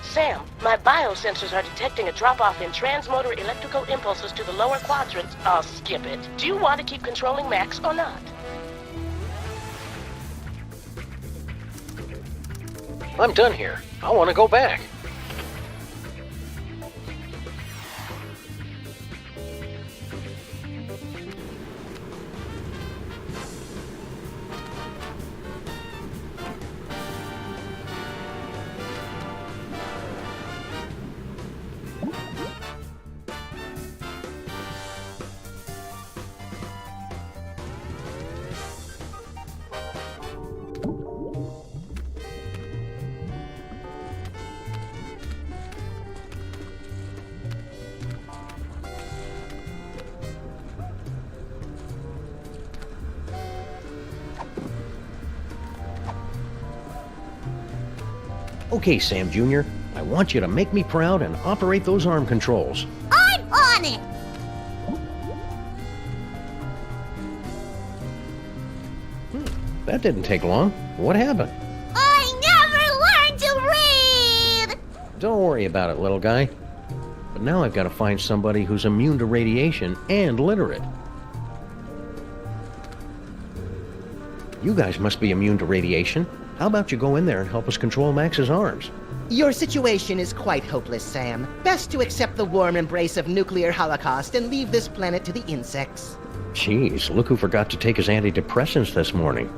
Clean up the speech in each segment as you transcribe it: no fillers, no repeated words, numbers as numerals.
Sam, my biosensors are detecting a drop-off in transmotor electrical impulses to the lower quadrants. I'll skip it. Do you want to keep controlling Max or not? I'm done here. I want to go back. Okay, Sam Jr., I want you to make me proud and operate those arm controls. I'm on it! That didn't take long. What happened? I never learned to read! Don't worry about it, little guy. But now I've got to find somebody who's immune to radiation and literate. You guys must be immune to radiation. How about you go in there and help us control Max's arms? Your situation is quite hopeless, Sam. Best to accept the warm embrace of nuclear holocaust and leave this planet to the insects. Jeez, look who forgot to take his antidepressants this morning.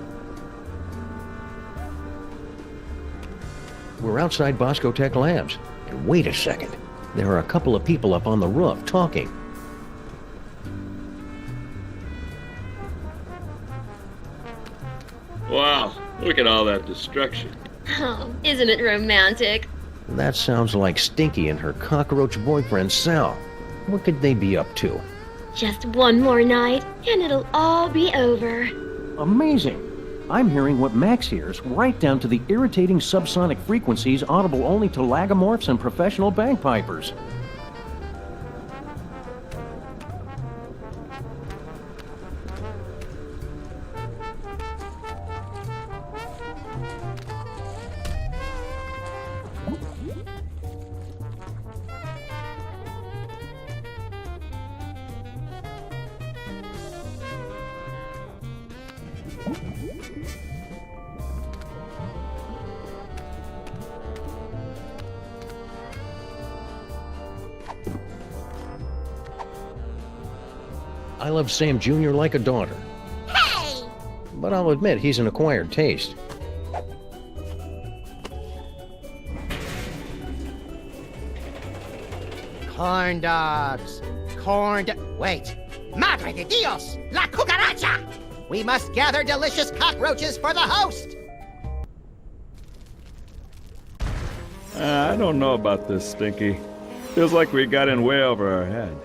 We're outside Bosco Tech Labs. And wait a second. There are a couple of people up on the roof talking. Wow, look at all that destruction. Oh, isn't it romantic? That sounds like Stinky and her cockroach boyfriend, Sal. What could they be up to? Just one more night, and it'll all be over. Amazing! I'm hearing what Max hears, right down to the irritating subsonic frequencies audible only to lagomorphs and professional bagpipers. I love Sam Jr. like a daughter. Hey! But I'll admit he's an acquired taste. Corn dogs. Wait. Madre de Dios! La cucaracha! We must gather delicious cockroaches for the host! I don't know about this, Stinky. Feels like we got in way over our head.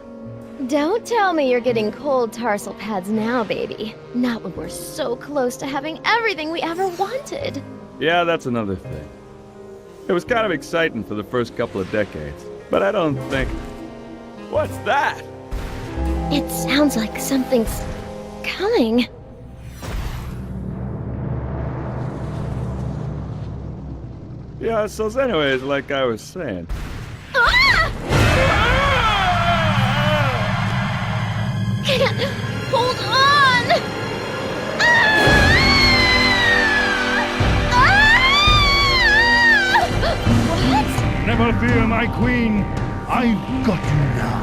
Don't tell me you're getting cold tarsal pads now, baby. Not when we're so close to having everything we ever wanted. Yeah, that's another thing. It was kind of exciting for the first couple of decades, but I don't think... What's that? It sounds like something's coming. Yeah, so anyways, like I was saying... Ah! Can't hold on! What? Never fear, my queen. I've got you now.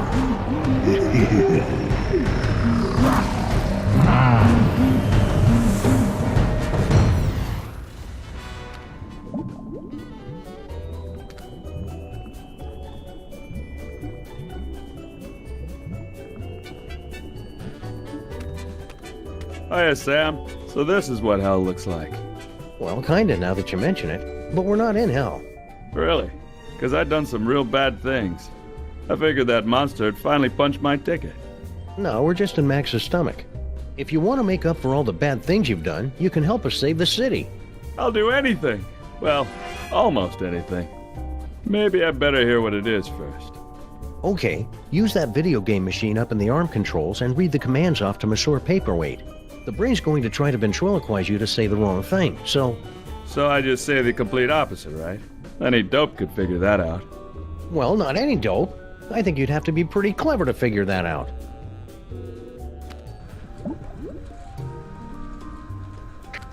Hiya, Sam. So this is what hell looks like. Well, kinda now that you mention it. But we're not in hell. Really? Because I'd done some real bad things. I figured that monster had finally punched my ticket. No, we're just in Max's stomach. If you want to make up for all the bad things you've done, you can help us save the city. I'll do anything. Well, almost anything. Maybe I better hear what it is first. Okay, use that video game machine up in the arm controls and read the commands off to Monsieur Paperweight. The brain's going to try to ventriloquize you to say the wrong thing, so... So I just say the complete opposite, right? Any dope could figure that out. Well, not any dope. I think you'd have to be pretty clever to figure that out.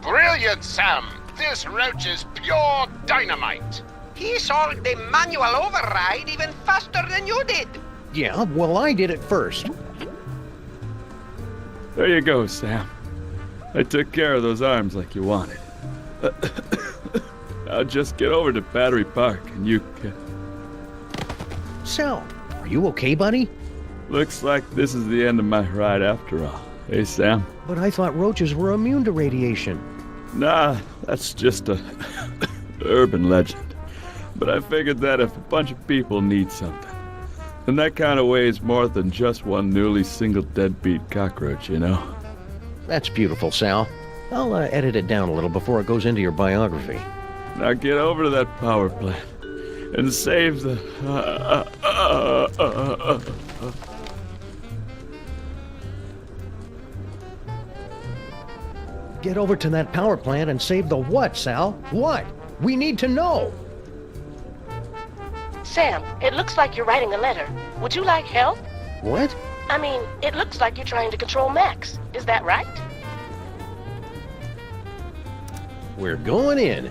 Brilliant, Sam! This roach is pure dynamite! He solved the manual override even faster than you did. Yeah, well, I did it first. There you go, Sam. I took care of those arms like you wanted. Now just get over to Battery Park and you can... Sal, are you okay, buddy? Looks like this is the end of my ride after all. Hey, Sam? But I thought roaches were immune to radiation. Nah, that's just a urban legend. But I figured that if a bunch of people need something, then that kind of weighs more than just one newly single deadbeat cockroach, you know? That's beautiful, Sal. I'll edit it down a little before it goes into your biography. Now get over to that power plant and save the... Get over to that power plant and save the what, Sal? What? We need to know! Sam, it looks like you're writing a letter. Would you like help? What? I mean, it looks like you're trying to control Max. Is that right? We're going in.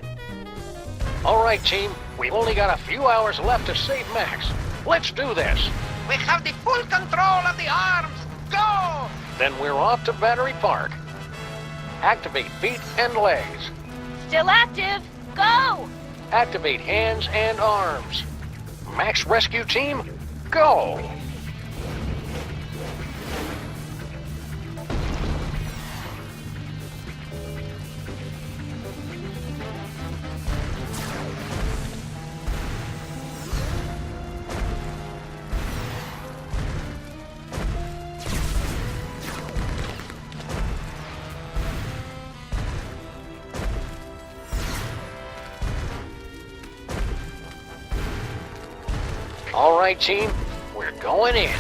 All right, team. We've only got a few hours left to save Max. Let's do this. We have the full control of the arms. Go! Then we're off to Battery Park. Activate feet and legs. Still active. Go! Activate hands and arms. Max Rescue Team, go! All right, team, we're going in.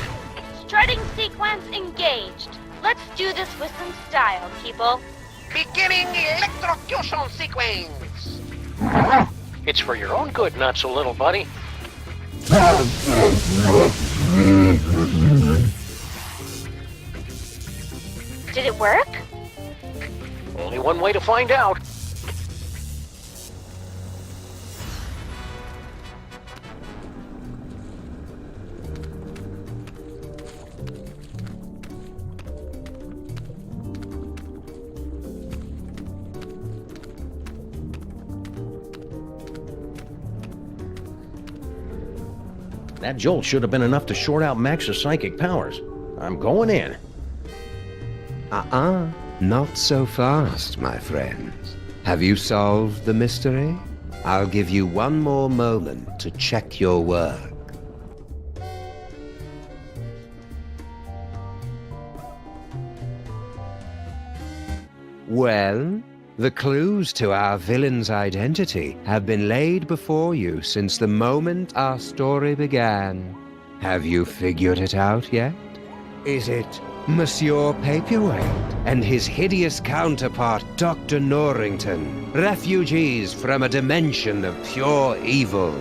Strutting sequence engaged. Let's do this with some style, people. Beginning electrocution sequence. It's for your own good, not so little buddy. Did it work? Only one way to find out. That jolt should have been enough to short out Max's psychic powers. I'm going in. Not so fast, my friends. Have you solved the mystery? I'll give you one more moment to check your work. Well, the clues to our villain's identity have been laid before you since the moment our story began. Have you figured it out yet? Is it Monsieur Paperweight and his hideous counterpart, Dr. Norrington, refugees from a dimension of pure evil?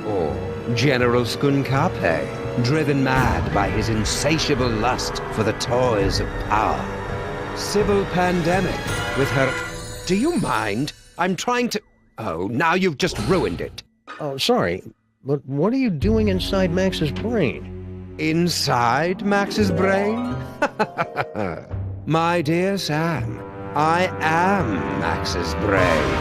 Or General Skunkape, driven mad by his insatiable lust for the toys of power? Sybil Pandemic, with her... Do you mind? I'm trying to... Oh, now you've just ruined it. Oh, sorry, but what are you doing inside Max's brain? Inside Max's brain? My dear Sam, I am Max's brain.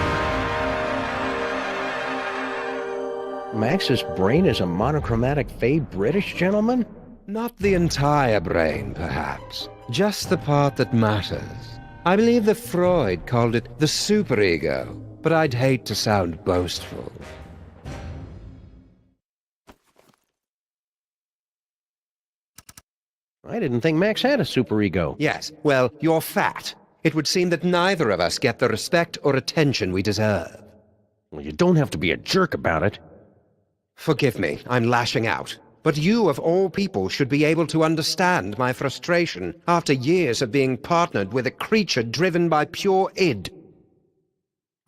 Max's brain is a monochromatic fey British gentleman? Not the entire brain, perhaps. Just the part that matters. I believe that Freud called it the superego, but I'd hate to sound boastful. I didn't think Max had a superego. Yes, well, you're fat. It would seem that neither of us get the respect or attention we deserve. Well, you don't have to be a jerk about it. Forgive me, I'm lashing out. But you, of all people, should be able to understand my frustration after years of being partnered with a creature driven by pure id.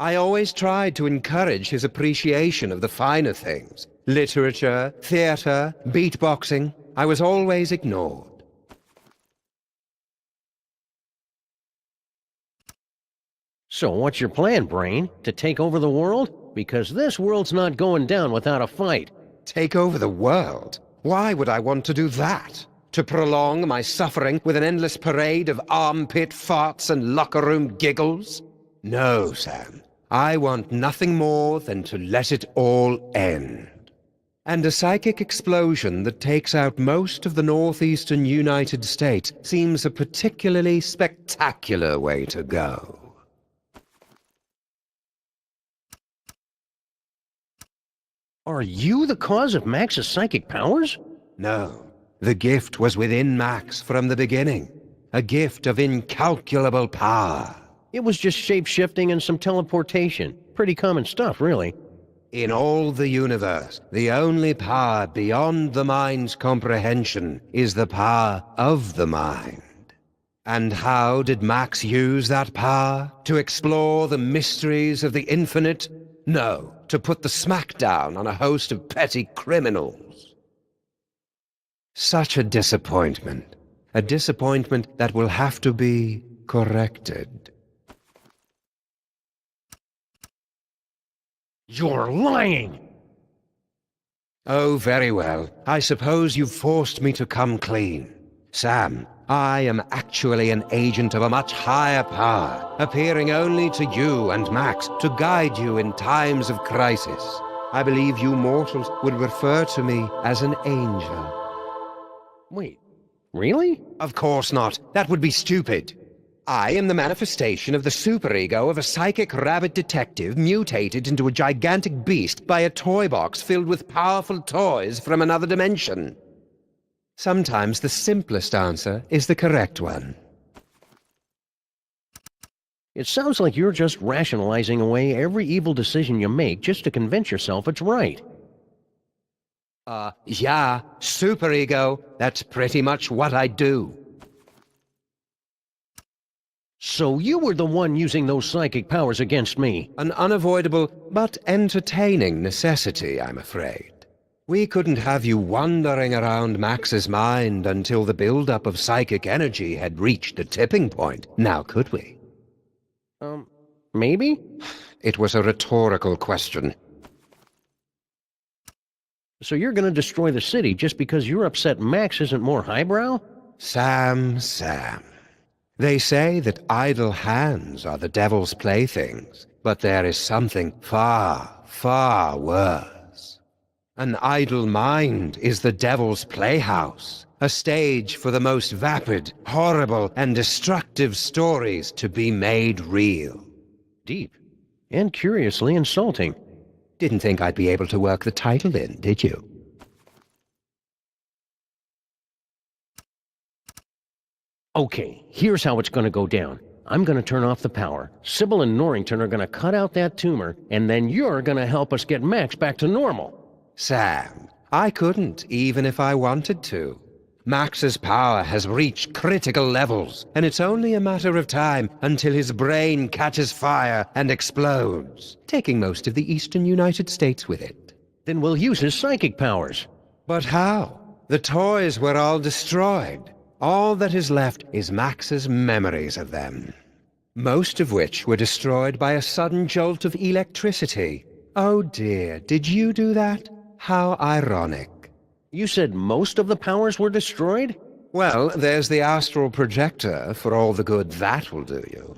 I always tried to encourage his appreciation of the finer things. Literature, theater, beatboxing. I was always ignored. So what's your plan, Brain? To take over the world? Because this world's not going down without a fight. Take over the world? Why would I want to do that? To prolong my suffering with an endless parade of armpit farts and locker room giggles? No, Sam. I want nothing more than to let it all end. And a psychic explosion that takes out most of the northeastern United States seems a particularly spectacular way to go. Are you the cause of Max's psychic powers? No. The gift was within Max from the beginning. A gift of incalculable power. It was just shape-shifting and some teleportation. Pretty common stuff, really. In all the universe, the only power beyond the mind's comprehension is the power of the mind. And how did Max use that power? To explore the mysteries of the infinite? No, to put the smackdown on a host of petty criminals. Such a disappointment. A disappointment that will have to be corrected. You're lying! Oh, very well. I suppose you've forced me to come clean. Sam, I am actually an agent of a much higher power, appearing only to you and Max to guide you in times of crisis. I believe you mortals would refer to me as an angel. Wait, really? Of course not. That would be stupid. I am the manifestation of the superego of a psychic rabbit detective mutated into a gigantic beast by a toy box filled with powerful toys from another dimension. Sometimes the simplest answer is the correct one. It sounds like you're just rationalizing away every evil decision you make just to convince yourself it's right. Yeah, superego. That's pretty much what I do. So you were the one using those psychic powers against me? An unavoidable but entertaining necessity, I'm afraid. We couldn't have you wandering around Max's mind until the buildup of psychic energy had reached a tipping point, now could we? Maybe? It was a rhetorical question. So you're gonna destroy the city just because you're upset Max isn't more highbrow? Sam. They say that idle hands are the devil's playthings, but there is something far, far worse. An idle mind is the devil's playhouse, a stage for the most vapid, horrible, and destructive stories to be made real. Deep. And curiously insulting. Didn't think I'd be able to work the title in, did you? Okay, here's how it's gonna go down. I'm gonna turn off the power. Sybil and Norrington are gonna cut out that tumor, and then you're gonna help us get Max back to normal. Sam, I couldn't, even if I wanted to. Max's power has reached critical levels, and it's only a matter of time until his brain catches fire and explodes, taking most of the eastern United States with it. Then we'll use his psychic powers. But how? The toys were all destroyed. All that is left is Max's memories of them. Most of which were destroyed by a sudden jolt of electricity. Oh dear, did you do that? How ironic. You said most of the powers were destroyed? Well, there's the astral projector, for all the good that will do you.